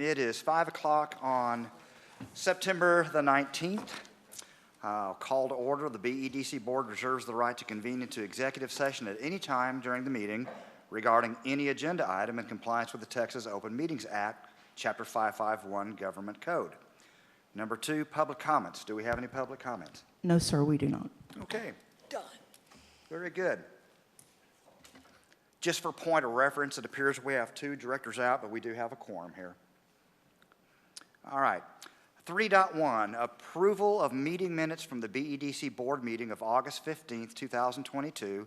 It is 5 o'clock on September the 19th. I'll call to order. The BEDC Board reserves the right to convene into executive session at any time during the meeting regarding any agenda item in compliance with the Texas Open Meetings Act, Chapter 551, Government Code. Number 2, public comments. Do we have any public comments? No, sir, we do not. Okay. Done. Very good. Just for point of reference, it appears we have 2 directors out, but we do have a quorum here. All right. 3.1, approval of meeting minutes from the BEDC board meeting of August 15th, 2022,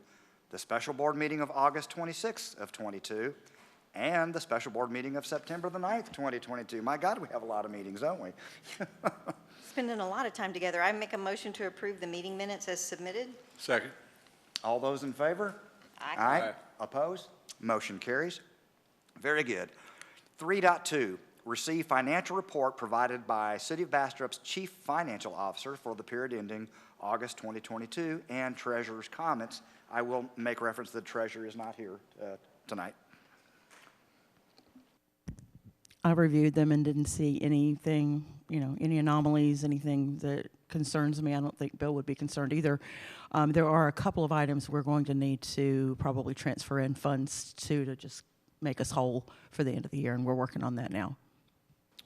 the special board meeting of August 26th of 22, and the special board meeting of September the 9th, 2022. My God, we have a lot of meetings, don't we? Spending a lot of time together. I make a motion to approve the meeting minutes as submitted. Second. All those in favor? Aye. Aye. Opposed? Motion carries. Very good. 3.2, receive financial report provided by City of Bastrop's Chief Financial Officer for the period ending August 2022 and Treasurer's comments. I will make reference that the Treasurer is not here tonight. I reviewed them and didn't see anything, any anomalies, anything that concerns me. I don't think Bill would be concerned either. There are a couple of items we're going to need to probably transfer in funds to just make us whole for the end of the year, and we're working on that now.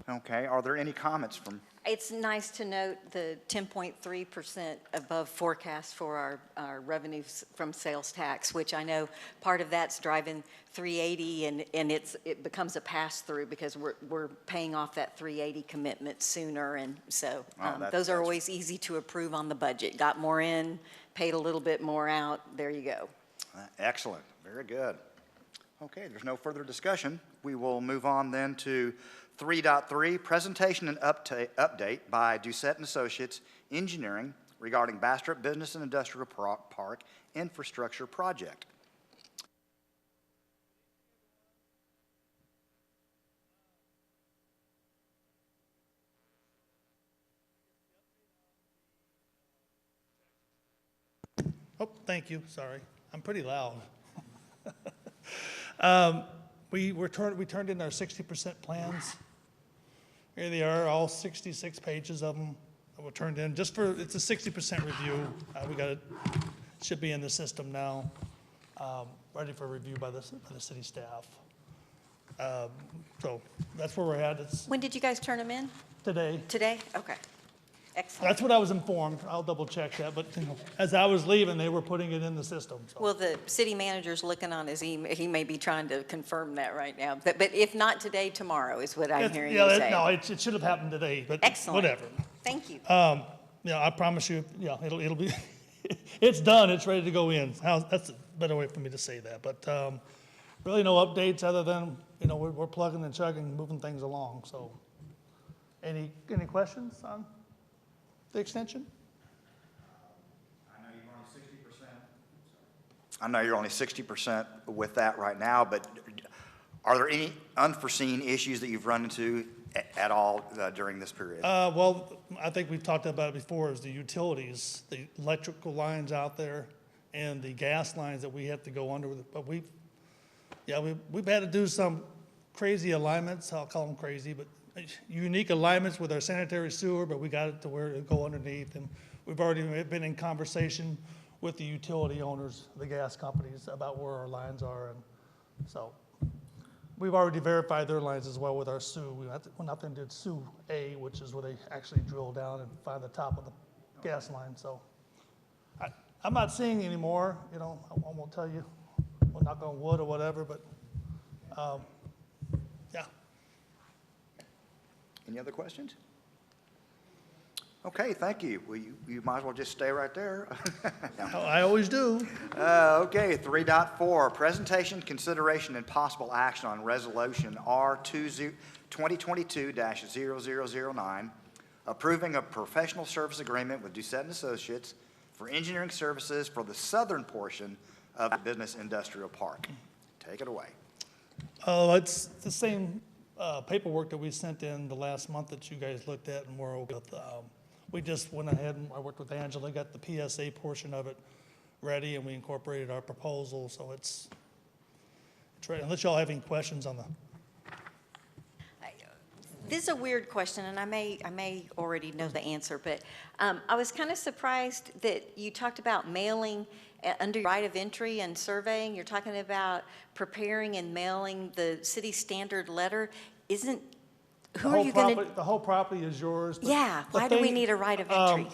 Okay. Are there any comments from? It's nice to note the 10.3% above forecast for our revenues from sales tax, which I know part of that's driving 380, and it becomes a pass-through because we're paying off that 380 commitment sooner, and so those are always easy to approve on the budget. Got more in, paid a little bit more out. There you go. Excellent. Very good. Okay, there's no further discussion. We will move on then to 3.3, presentation and update by Doucette and Associates Engineering regarding Bastrop Business and Industrial Park Infrastructure Project. Oh, thank you. Sorry. I'm pretty loud. We turned in our 60% plans. Here they are, all 66 pages of them that were turned in. It's a 60% review. We got it, should be in the system now, ready for review by the city staff. So that's where we're at. When did you guys turn them in? Today. Today? Okay. Excellent. That's what I was informed. I'll double check that. But as I was leaving, they were putting it in the system. So. Well, the city manager's looking on his email. He may be trying to confirm that right now. But if not today, tomorrow is what I'm hearing you say. No, it should have happened today. But excellent. Whatever. Thank you. I promise you. Yeah, it'll be. It's done. It's ready to go in. That's a better way for me to say that. But really, no updates other than we're plugging and chugging, moving things along. So, any questions on the extension? I know you're only 60% with that right now, but are there any unforeseen issues that you've run into at all during this period? Well, I think we've talked about it before, is the utilities, the electrical lines out there and the gas lines that we have to go under. But we've had to do some crazy alignments. I'll call them crazy, but unique alignments with our sanitary sewer, but we got it to where it go underneath. And we've already been in conversation with the utility owners, the gas companies, about where our lines are. And so we've already verified their lines as well with our SU. We're not going to do SU A, which is where they actually drill down and find the top of the gas line. So I'm not seeing any more. I won't tell you we're not going wood or whatever, but yeah. Any other questions? Okay, thank you. Well, you might as well just stay right there. I always do. Okay, 3.4, presentation, consideration, and possible action on resolution R2022-0009, approving a professional service agreement with Doucette and Associates for engineering services for the southern portion of the Business Industrial Park. Take it away. It's the same paperwork that we sent in the last month that you guys looked at and were okay with. We just went ahead and I worked with Angela, got the PSA portion of it ready, and we incorporated our proposal. So it's ready. Unless y'all have any questions on the this is a weird question, and I may already know the answer, but I was kind of surprised that you talked about mailing under right of entry and surveying. You're talking about preparing and mailing the city standard letter. Who are you going to? The whole property is yours. but Yeah, the why do we thing, need a right of entry?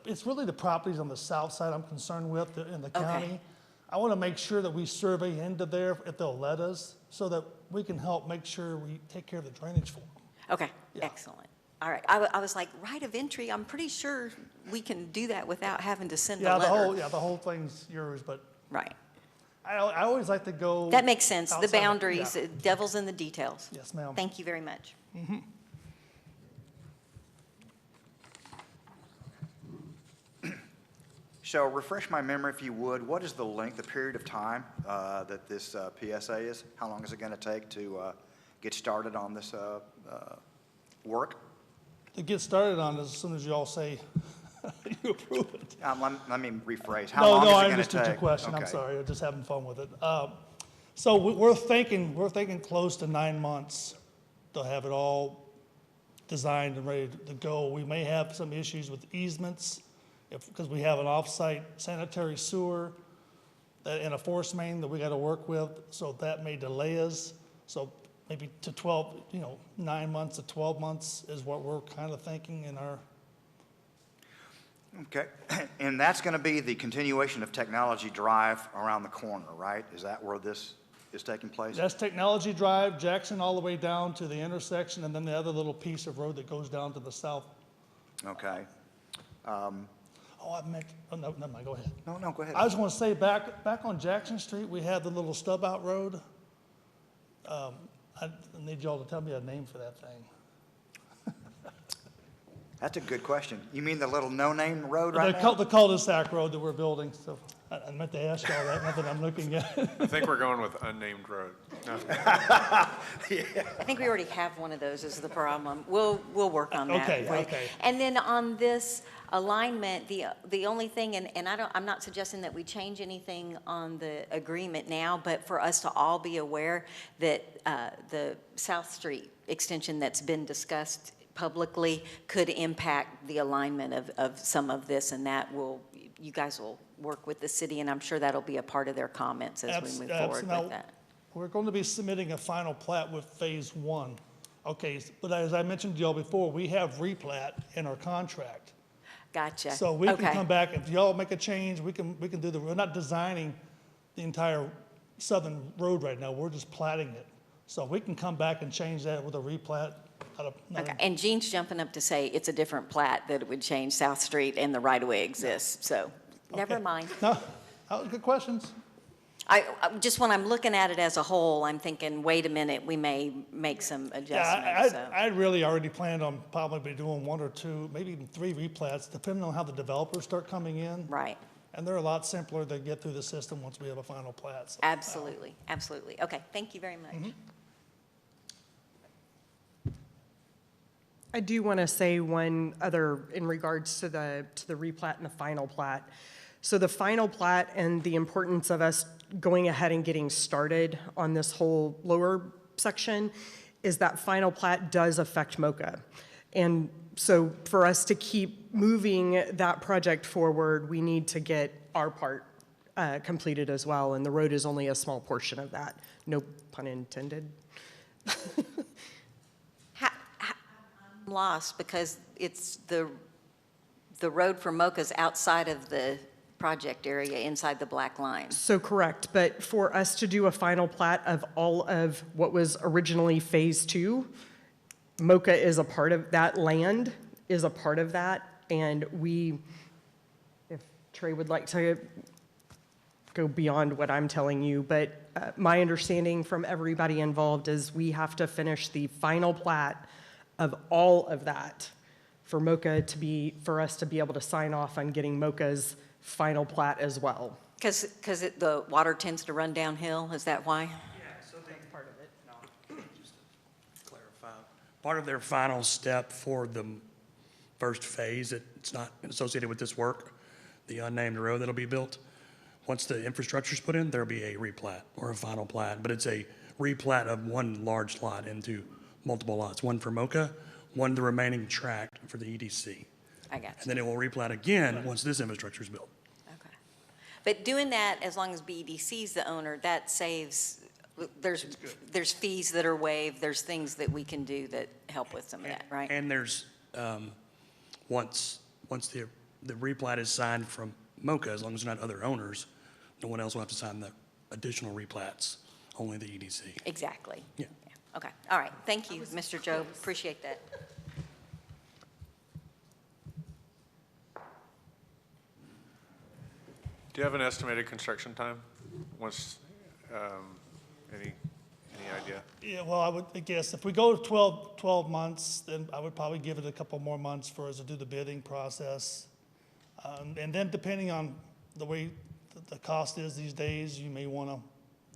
It's really the properties on the south side I'm concerned with in the Okay. county. I want to make sure that we survey into there if they'll let us, so that we can help make sure we take care of the drainage for them. Okay, Yeah. excellent. All right, I was like, right of entry, I'm pretty sure we can do that without having to send a Yeah, letter. the whole thing's yours, but Right, I always like to go. that makes sense, the outside of- boundaries, yeah. devil's in the details. Yes, ma'am. Thank you very much. So refresh my memory, if you would, what is the length, the period of time that this PSA is? How long is it going to take to get started on this work? To get started on it, as soon as you all say you approve it. Let me rephrase. How No, long no, is it I going to understood your take? question. I'm Okay. sorry. I'm just having fun with it. So we're thinking close to 9 months to have it all designed and ready to go. We may have some issues with easements because we have an off-site sanitary sewer and a force main that we got to work with. So that may delay us. So maybe to 12, 9 months to 12 months is what we're kind of thinking in our. Okay. And that's going to be the continuation of Technology Drive around the corner, right? Is that where this is taking place? That's Technology Drive, Jackson, all the way down to the intersection, and then the other little piece of road that goes down to the south. Okay. No, never mind, go ahead. No, go ahead. I just want to say, back on Jackson Street, we had the little stub out road. I need y'all to tell me a name for that thing. That's a good question. You mean the little no-name road right The now? the cul-de-sac road that we're building, so I meant to ask y'all that, not that I'm looking at. I think we're going with unnamed road. I think we already have one of those is the problem. We'll work on that. Okay, Right. okay. And then on this alignment, the only thing, and I'm not suggesting that we change anything on the agreement now, but for us to all be aware that the South Street extension that's been discussed publicly could impact the alignment of some of this, and you guys will work with the city, and I'm sure that'll be a part of their comments as we move forward Now, with that. we're going to be submitting a final plat with Phase 1. Okay, but as I mentioned to y'all before, we have replat in our contract. Gotcha. So we can Okay. come back, if y'all make a change, we can do we're not designing the entire southern road right now, we're just platting it. So we can come back and change that with a replat. Okay, and Gene's jumping up to say it's a different plat, that it would change South Street and the right-of-way exists, so never Okay. mind. No, good questions. I just when I'm looking at it as a whole, I'm thinking, wait a minute, we may make some adjustments, so. I really already planned on probably doing 1 or 2, maybe even 3 replats, depending on how the developers start coming in. Right, And they're a lot simpler to get through the system once we have a final plat. So, absolutely, absolutely. Okay, thank you very much. I do want to say one other in regards to the replat and the final plat. So the final plat and the importance of us going ahead and getting started on this whole lower section is that final plat does affect MoCA. And so for us to keep moving that project forward, we need to get our part completed as well. And the road is only a small portion of that. No pun intended. I'm lost because it's the road for MoCA's outside of the project area, inside the black line. So correct, but for us to do a final plat of all of what was originally Phase 2, MoCA is a part of that, land is a part of that, and if Trey would like to go beyond what I'm telling you, but my understanding from everybody involved is we have to finish the final plat of all of that for MoCA for us to be able to sign off on getting MoCA's final plat as well. Because the water tends to run downhill, is that why? Yeah, so that's part of it. No, just to clarify, part of their final step for the first phase, it's not associated with this work, the unnamed road that'll be built. Once the infrastructure's put in, there'll be a replat or a final plat, but it's a replat of one large lot into multiple lots, one for Mocha, one the remaining tract for the EDC. I got And you. then it will replat again once this infrastructure is built. Okay. But doing that, as long as BEDC is the owner, that saves, there's fees that are waived, there's things that we can do that help with some of that, right? And there's, once the replat is signed from Mocha, as long as they're not other owners, no one else will have to sign the additional replats, only the EDC. Exactly. Yeah. Okay, all right, thank you, Mr. Job, appreciate that. Do you have an estimated construction time? Once, any idea? Yeah, well, I would guess if we go to 12 months, then I would probably give it a couple more months for us to do the bidding process. And then depending on the way the cost is these days, you may want to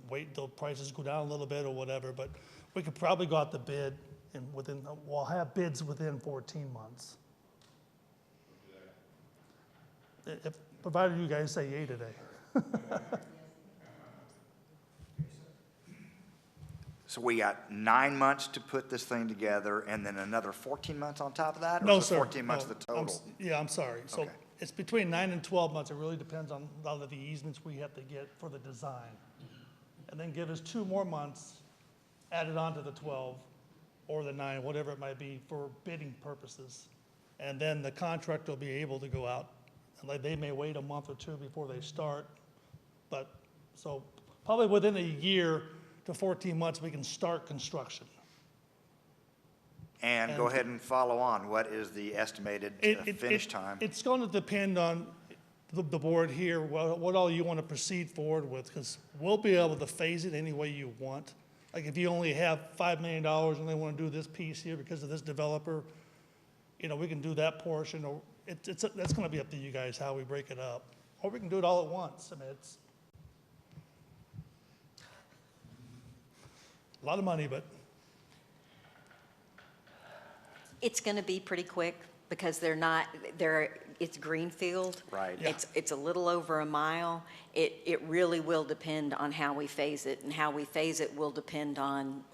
wait until prices go down a little bit or whatever, but we could probably go out to bid and we'll have bids within 14 months. Provided you guys say yay today. So we got 9 months to put this thing together, and then another 14 months on top of that? Or No, is it sir. 14 months No, the total? Yeah, I'm sorry. So Okay. it's between 9 and 12 months. It really depends on a lot of the easements we have to get for the design. And then give us 2 more months added on to the 12 or the 9, whatever it might be, for bidding purposes. And then the contractor will be able to go out. And they may wait a month or 2 before they start. But, so probably within a year to 14 months, we can start construction. And go ahead and follow on. What is the estimated finish time? It's going to depend on the board here, what all you want to proceed forward with, because we'll be able to phase it any way you want. Like if you only have $5 million and they want to do this piece here because of this developer, we can do that portion, or that's going to be up to you guys how we break it up. Or we can do it all at once. I mean, it's a lot of money, but It's going to be pretty quick because it's greenfield. Right. Yeah. It's a little over a mile. It really will depend on how we phase it, and how we phase it will depend on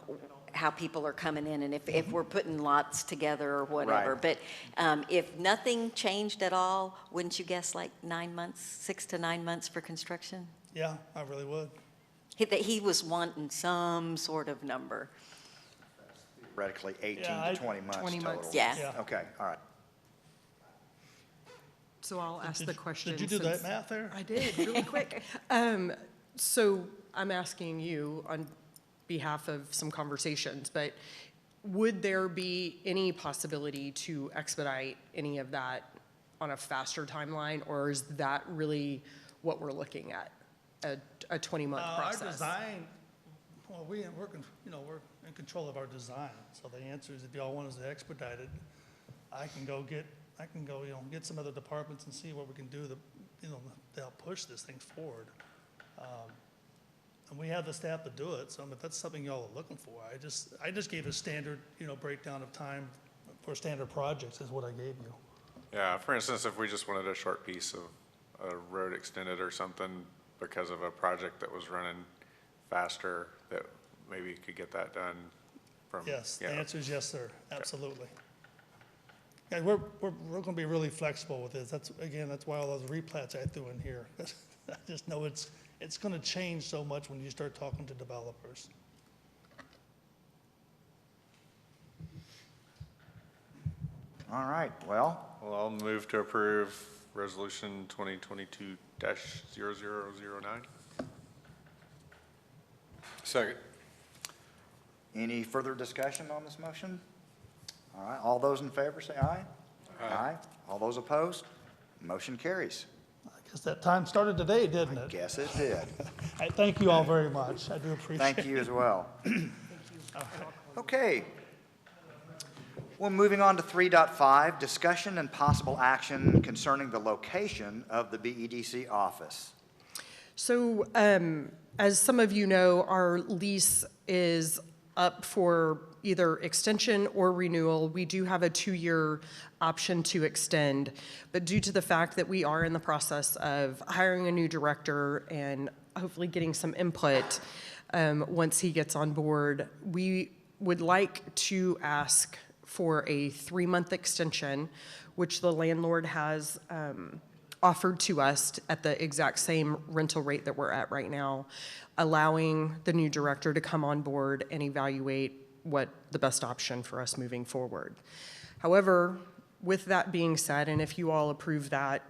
how people are coming in and if we're putting lots together or whatever. Right. But if nothing changed at all, wouldn't you guess like 9 months, 6 to 9 months for construction? yeah, I really would. He was wanting some sort of number. Theoretically, 18 Yeah, to 20 months 20 total. months. Yeah. Yeah. Okay, all right. So I'll ask the question. Did you do that since- math there? I did, really quick. So I'm asking you on behalf of some conversations, but would there be any possibility to expedite any of that on a faster timeline, or is that really what we're looking at, a 20-month Our process? design, well, we're in control of our design. So the answer is, if y'all want us to expedite it, I can go get some other departments and see what we can do to help push this thing forward. And we have the staff to do it. So if that's something y'all are looking for, I just gave a standard, breakdown of time for standard projects is what I gave you. Yeah, for instance, if we just wanted a short piece of a road extended or something because of a project that was running faster, that maybe you could get that done from. Yes, the yeah. answer is yes, sir, absolutely. And we're going to be really flexible with this. That's why all those replats I threw in here. I just know it's going to change so much when you start talking to developers. All right, well, Well, I'll move to approve Resolution 2022-0009. Second. any further discussion on this motion? All right, all those in favor say aye. Aye. All those opposed? Motion carries. I guess that time started today, didn't it? Guess it did. I thank you all very much. I do appreciate it. Thank you as well. Okay. Well, moving on to 3.5, discussion and possible action concerning the location of the BEDC office. So, as some of you know, our lease is up for either extension or renewal. We do have a 2-year option to extend, but due to the fact that we are in the process of hiring a new director and hopefully getting some input once he gets on board, we would like to ask for a 3-month extension, which the landlord has offered to us at the exact same rental rate that we're at right now, allowing the new director to come on board and evaluate what the best option for us moving forward. However, with that being said, and if you all approve that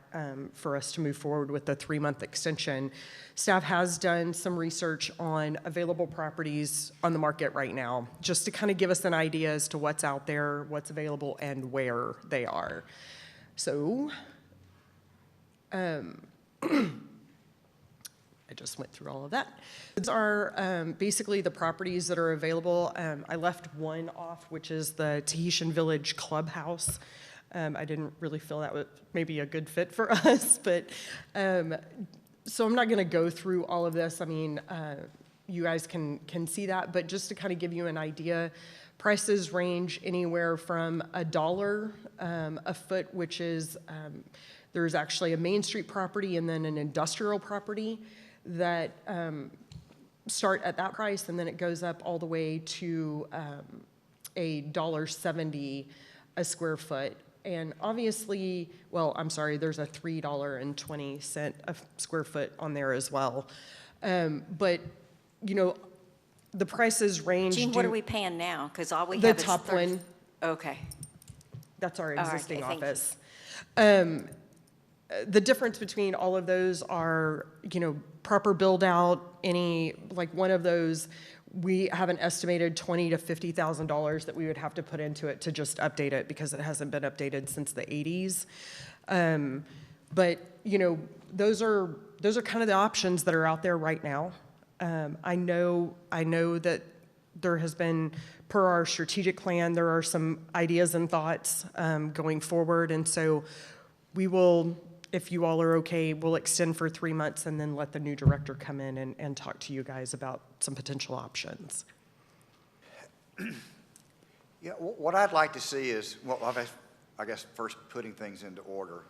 for us to move forward with the 3-month extension, staff has done some research on available properties on the market right now, just to kind of give us an idea as to what's out there, what's available, and where they are. So, I just went through all of that. These are basically the properties that are available. I left one off, which is the Tahitian Village Clubhouse. I didn't really feel that was maybe a good fit for us, but so I'm not going to go through all of this. I mean, you guys can see that, but just to kind of give you an idea, prices range anywhere from $1 a foot, which is there's actually a Main Street property and then an industrial property that start at that price, and then it goes up all the way to $1.70 a square foot. And obviously, well, I'm sorry, there's a $3.20 a square foot on there as well. But, you know, the prices range. Jean, what are we paying now? Because all we The have is top one. Okay. That's our All right, existing okay, thank you. office. The difference between all of those are, you know, proper build out, any, like one of those, we have an estimated $20,000 to $50,000 that we would have to put into it to just update it because it hasn't been updated since the 80s. But, you know, those are kind of the options that are out there right now. I know that there has been, per our strategic plan, there are some ideas and thoughts going forward. And so we will, if you all are okay, we'll extend for 3 months and then let the new director come in and talk to you guys about some potential options. Yeah, what I'd like to see is, well, I guess first putting things into order.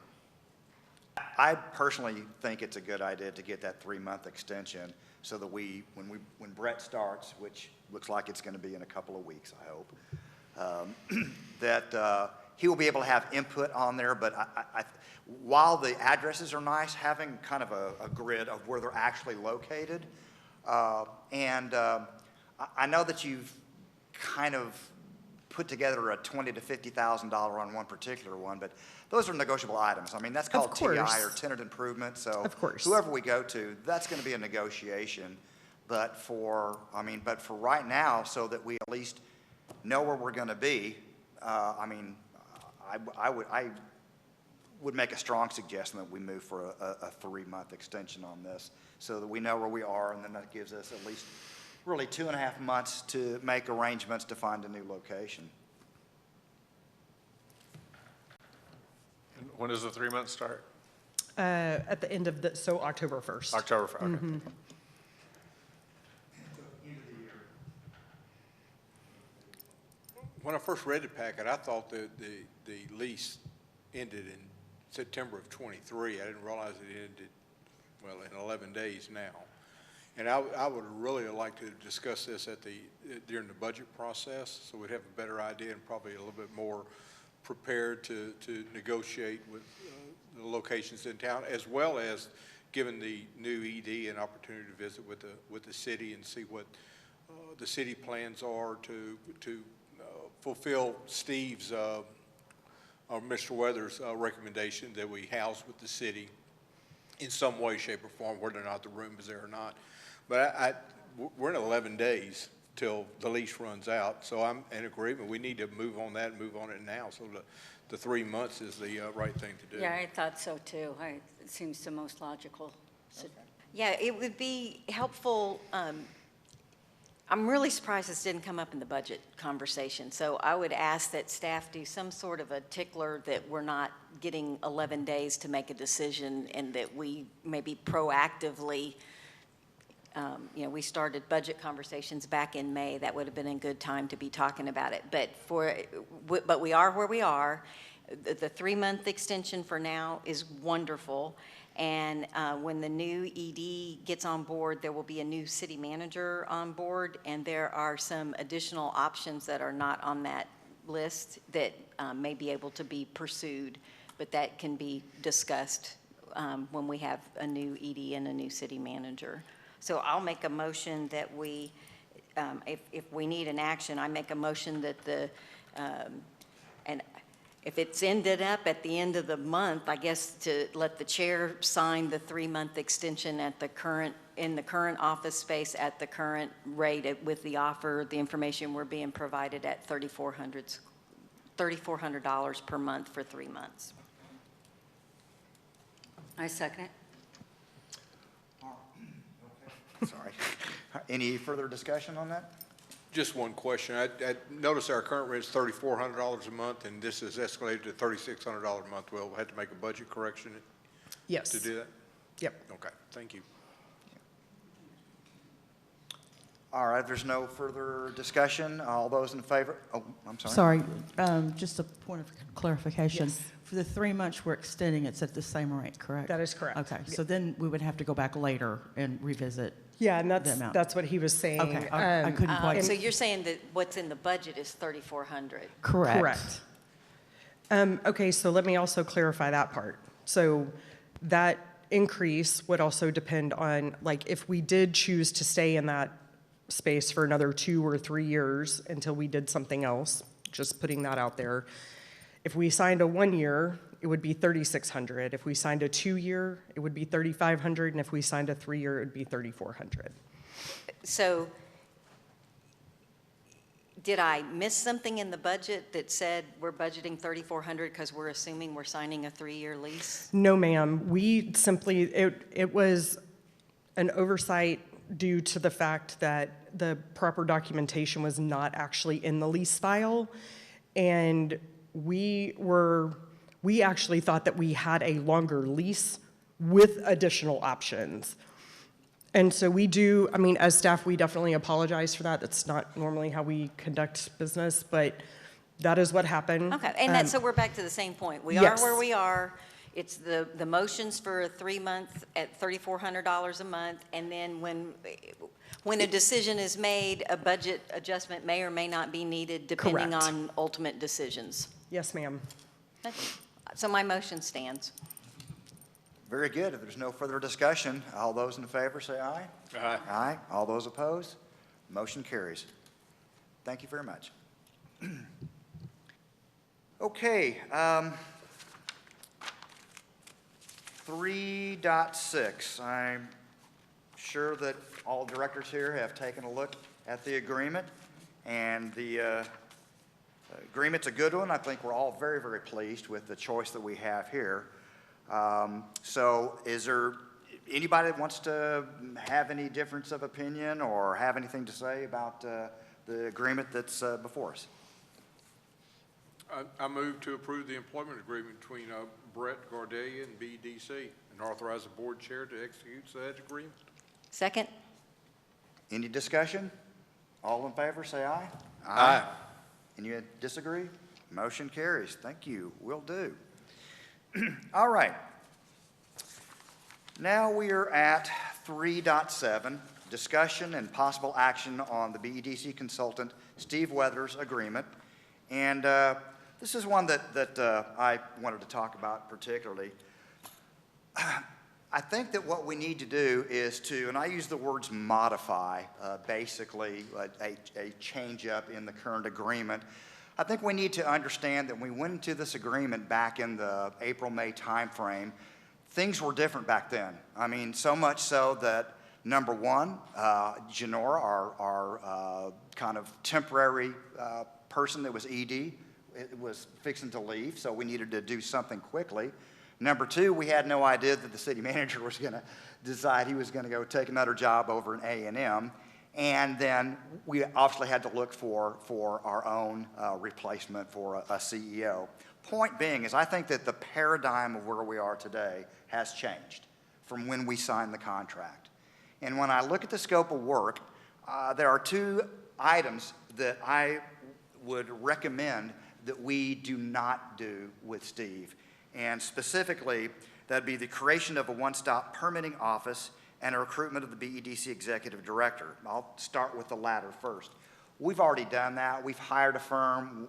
I personally think it's a good idea to get that 3-month extension so that when Brett starts, which looks like it's going to be in a couple of weeks, I hope, that he will be able to have input on there. But while the addresses are nice, having kind of a grid of where they're actually located, and I know that you've kind of put together a $20,000 to $50,000 on one particular one, but those are negotiable items. I mean, that's called TI or tenant improvement. So of course, whoever we go to, that's going to be a negotiation. But for right now, so that we at least know where we're going to be, I mean, I would make a strong suggestion that we move for a 3-month extension on this so that we know where we are, and then that gives us at least really 2.5 months to make arrangements to find a new location. And when does the 3 months start? At the end of so October 1st. October 1st, okay. Mm-hmm. When I first read the packet, I thought that the lease ended in September of '23. I didn't realize it ended, well, in 11 days now. And I would really like to discuss this during the budget process, so we'd have a better idea and probably a little bit more prepared to negotiate with the locations in town, as well as giving the new ED an opportunity to visit with the city and see what the city plans are to fulfill Steve's or Mr. Weathers' recommendation that we house with the city in some way, shape, or form, whether or not the room is there or not. But we're in 11 days till the lease runs out, so I'm in agreement. We need to move on that and move on it now, so the 3 months is the right thing to do. Yeah, I thought so too. It seems the most logical. Okay. Yeah, it would be helpful. I'm really surprised this didn't come up in the budget conversation. So I would ask that staff do some sort of a tickler that we're not getting 11 days to make a decision, and that we maybe proactively, we started budget conversations back in May. That would have been a good time to be talking about it. But we are where we are. The 3-month extension for now is wonderful. And when the new ED gets on board, there will be a new city manager on board, and there are some additional options that are not on that list that may be able to be pursued, but that can be discussed when we have a new ED and a new city manager. So I'll make a motion that we, if we need an action, I make a motion that and if it's ended up at the end of the month, I guess to let the chair sign the 3-month extension at the current, in the current office space at the current rate with the offer, the information we're being provided at $3,400 per month for 3 months. I second it. Sorry. Any further discussion on that? Just one question. I noticed our current rent is $3,400 a month, and this is escalated to $3,600 a month. We'll have to make a budget correction Yes. to do that? Yep. Okay, thank you. All right, if there's no further discussion, all those in favor? Oh, I'm sorry. Sorry, just a point of clarification. Yes. For the 3 months we're extending, it's at the same rate, correct? That is correct. Okay, so then we would have to go back later and revisit. Yeah, and The amount. that's what he was saying. Okay, I couldn't quite. So you're saying that what's in the budget is 3,400? Correct. Okay, so let me also clarify that part. So that increase would also depend on, like, if we did choose to stay in that space for another 2 or 3 years until we did something else, just putting that out there. If we signed a 1 year, it would be $3,600. If we signed a 2 year, it would be $3,500, and if we signed a 3 year, it would be $3,400. So did I miss something in the budget that said we're budgeting 3,400 because we're assuming we're signing a 3-year lease? No, ma'am. We simply, it was an oversight due to the fact that the proper documentation was not actually in the lease file. And we actually thought that we had a longer lease with additional options. And so we do, I mean, as staff, we definitely apologize for that. That's not normally how we conduct business, but that is what happened. Okay, and so we're back to the same point. We are Yes. where we are. It's the motions for a 3-month at $3,400 a month, and then when a decision is made, a budget adjustment may or may not be needed depending Correct. on ultimate decisions. Yes, ma'am. So my motion stands. Very good. If there's no further discussion, all those in favor say aye. Aye. Aye. All those opposed? Motion carries. Thank you very much. Okay. 3.6. I'm sure that all directors here have taken a look at the agreement, and the agreement's a good one. I think we're all very, very pleased with the choice that we have here. So is there anybody that wants to have any difference of opinion or have anything to say about the agreement that's before us? I move to approve the employment agreement between Brett Gardelia and BDC and authorize the board chair to execute said agreement. Second? Any discussion? All in favor, say aye. Aye. Any disagree? Motion carries. Thank you. Will do. All right. Now we are at 3.7, discussion and possible action on the BEDC consultant Steve Weathers agreement. And this is one that I wanted to talk about particularly. I think that what we need to do is to, and I use the words modify, basically a change up in the current agreement. I think we need to understand that when we went into this agreement back in the April-May timeframe, things were different back then. I mean, so much so that, number one, Janora, our kind of temporary person that was ED, it was fixing to leave, so we needed to do something quickly. Number two, we had no idea that the city manager was going to decide he was going to go take another job over in A&M. And then we obviously had to look for our own replacement for a CEO. Point being is I think that the paradigm of where we are today has changed from when we signed the contract. And when I look at the scope of work, there are two items that I would recommend that we do not do with Steve. And specifically, That'd be the creation of a one-stop permitting office and a recruitment of the BEDC executive director. I'll start with the latter first. We've already done that. We've hired a firm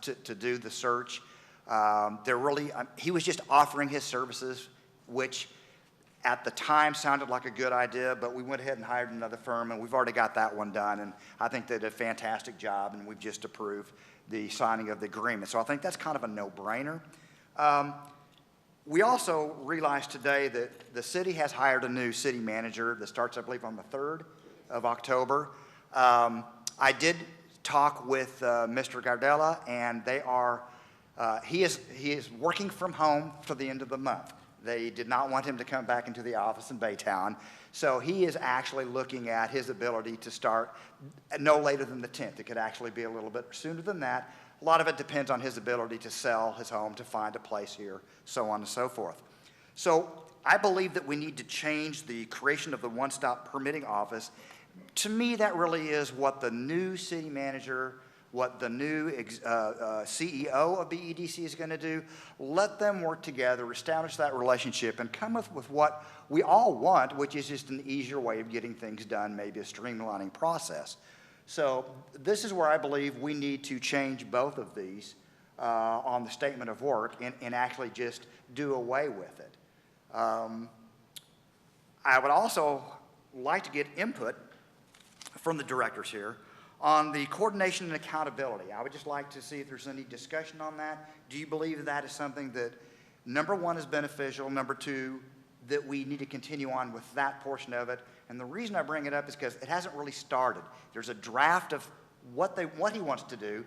to do the search. He was just offering his services, which at the time sounded like a good idea, but we went ahead and hired another firm, and we've already got that one done, and I think they did a fantastic job, and we've just approved the signing of the agreement. So I think that's kind of a no-brainer. We also realized today that the city has hired a new city manager that starts, I believe, on the 3rd of October. I did talk with Mr. Gardella, and he is working from home for the end of the month. They did not want him to come back into the office in Baytown, so he is actually looking at his ability to start no later than the 10th. It could actually be a little bit sooner than that. A lot of it depends on his ability to sell his home, to find a place here, so on and so forth. So I believe that we need to change the creation of the one-stop permitting office. To me, that really is what the new city manager, what the new CEO of BEDC is going to do. Let them work together, establish that relationship, and come up with what we all want, which is just an easier way of getting things done, maybe a streamlining process. So this is where I believe we need to change both of these on the statement of work and actually just do away with it. I would also like to get input from the directors here on the coordination and accountability. I would just like to see if there's any discussion on that. Do you believe that is something that, number one, is beneficial, number two, that we need to continue on with that portion of it? And the reason I bring it up is because it hasn't really started. There's a draft of what he wants to do,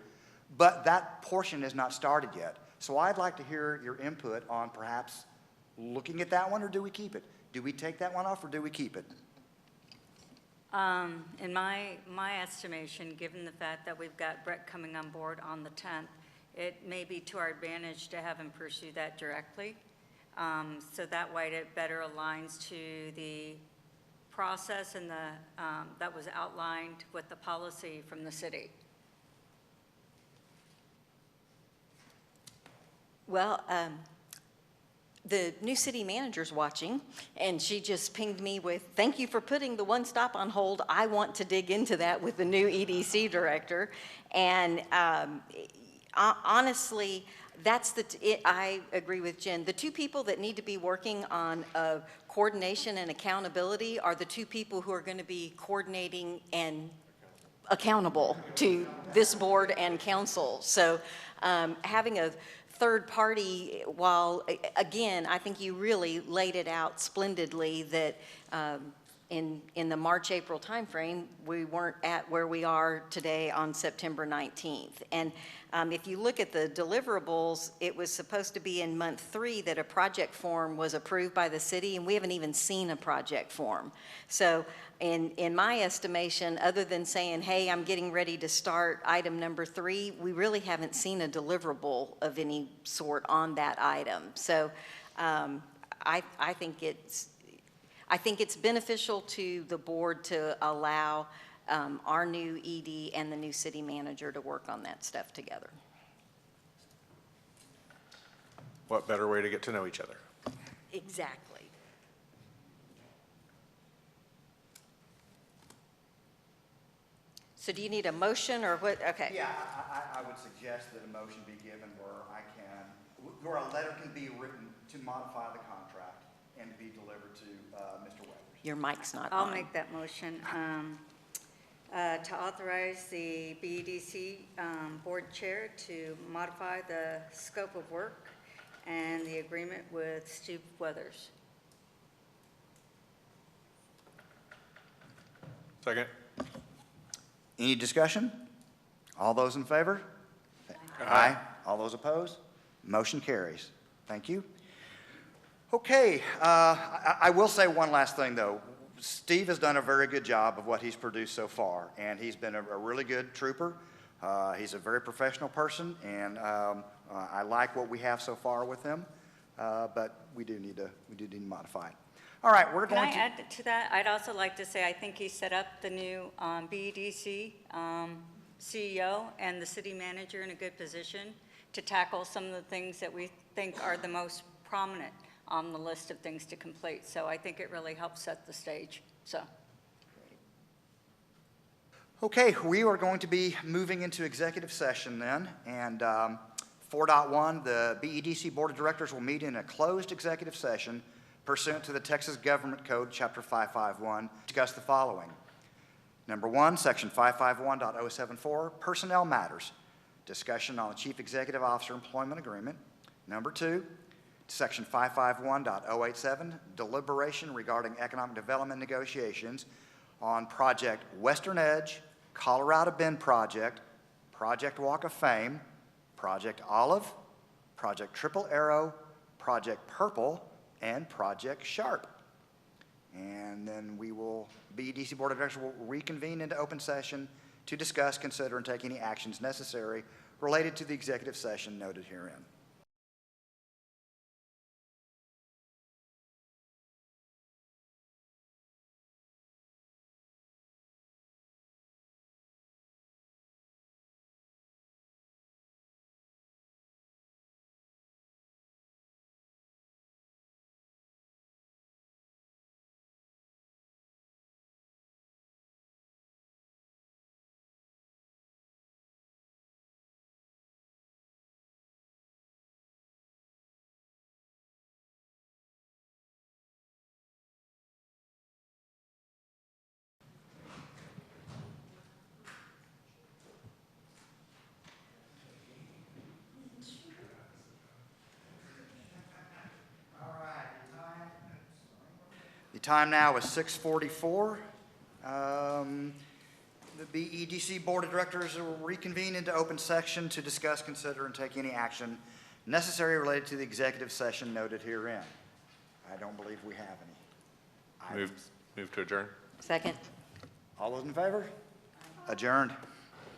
but that portion is not started yet. So I'd like to hear your input on perhaps looking at that one, or do we keep it? Do we take that one off, or do we keep it? In my estimation, given the fact that we've got Brett coming on board on the 10th, it may be to our advantage to have him pursue that directly. So that way it better aligns to the process and that was outlined with the policy from the city. Well, the new city manager's watching, and she just pinged me with, "Thank you for putting the one stop on hold. I want to dig into that with the new EDC director." And honestly, I agree with Jen. The two people that need to be working on coordination and accountability are the two people who are going to be coordinating and accountable to this board and council. So having a third party, while, again, I think you really laid it out splendidly that in the March-April timeframe, we weren't at where we are today on September 19th. And if you look at the deliverables, it was supposed to be in month 3 that a project form was approved by the city, and we haven't even seen a project form. So in my estimation, other than saying, hey, I'm getting ready to start item number 3, we really haven't seen a deliverable of any sort on that item. So I think it's beneficial to the board to allow our new ED and the new city manager to work on that stuff together. What better way to get to know each other? Exactly. So do you need a motion or what? Okay. Yeah, I would suggest that a motion be given where a letter can be written to modify the contract and be delivered to Mr. Weathers. Your mic's not on. I'll make that motion to authorize the BEDC board chair to modify the scope of work and the agreement with Steve Weathers. Second. Any discussion? All those in favor? Aye. All those opposed? Motion carries. Thank you. Okay, I will say one last thing, though. Steve has done a very good job of what he's produced so far, and he's been a really good trooper. He's a very professional person, and I like what we have so far with him, but we do need to modify it. All right, we're going to... Can I add to that? I'd also like to say I think he set up the new BEDC CEO and the city manager in a good position to tackle some of the things that we think are the most prominent on the list of things to complete. So I think it really helps set the stage, so. Okay, we are going to be moving into executive session then, and 4.1, the BEDC Board of Directors will meet in a closed executive session pursuant to the Texas Government Code, Chapter 551, discuss the following. Number 1, Section 551.074, Personnel Matters, discussion on the Chief Executive Officer Employment Agreement. Number 2, Section 551.087, deliberation regarding economic development negotiations on Project Western Edge, Colorado Bend Project, Project Walk of Fame, Project Olive, Project Triple Arrow, Project Purple, and Project Sharp. And then BEDC Board of Directors will reconvene into open session to discuss, consider, and take any actions necessary related to the executive session noted herein. The time now is 6:44. The BEDC Board of Directors will reconvene into open session to discuss, consider, and take any action necessary related to the executive session noted herein. I don't believe we have any items. Move to adjourn. Second. All those in favor? Adjourned.